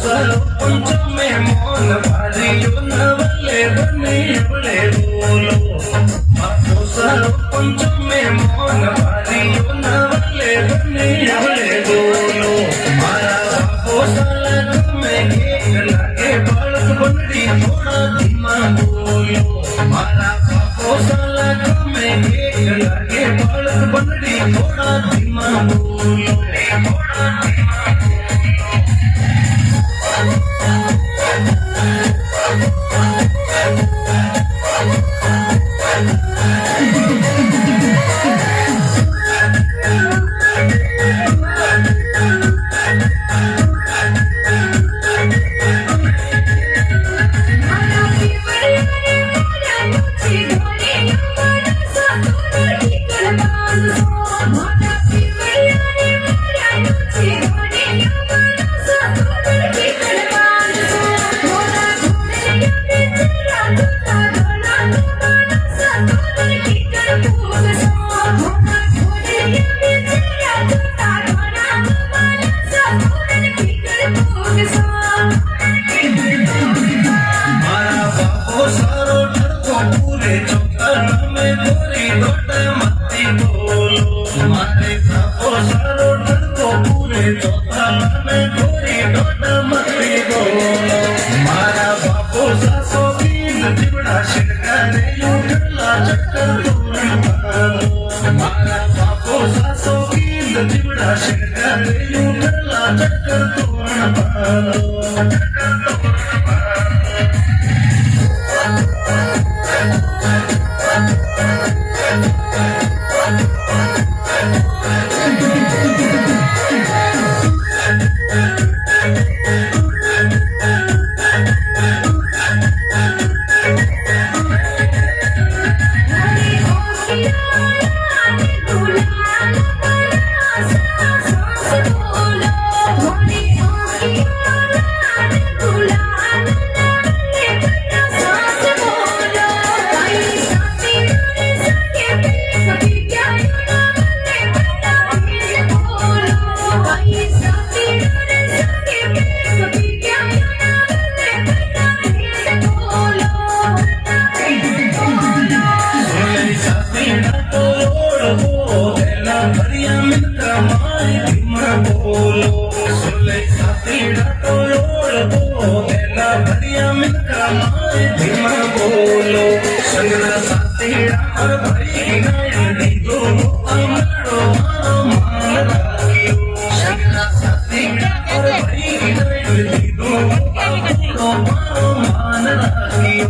पंचमे मोन भारियो नवले बने बड़े बोलो सर पंचमे मोन भारियो नवले बने बड़े बोलो मारा बापो सालक में एक लागे बालक बनड़ी थोड़ा धीमा बोलो मारा बापो सालक में एक लागे बालक बनड़ी थोड़ा धीमा बोलो थोड़ा धीमा मारे बापो सारो डरको पूरे चौथा में गोरी डोड मती बोलो मारा बापो सासो बीन दिवड़ा शिरकारे यूटला चक्कर दूर पालो मारा बापो सासो बीन दिवड़ा शिरकारे यूटला चक्कर दूर पालो बोलो संगना साथीड़ा और भाई नायनी दोनों अमरो मान राखियो संगना साथीड़ा और भाई नायनी दोनों अमरो मान राखियो।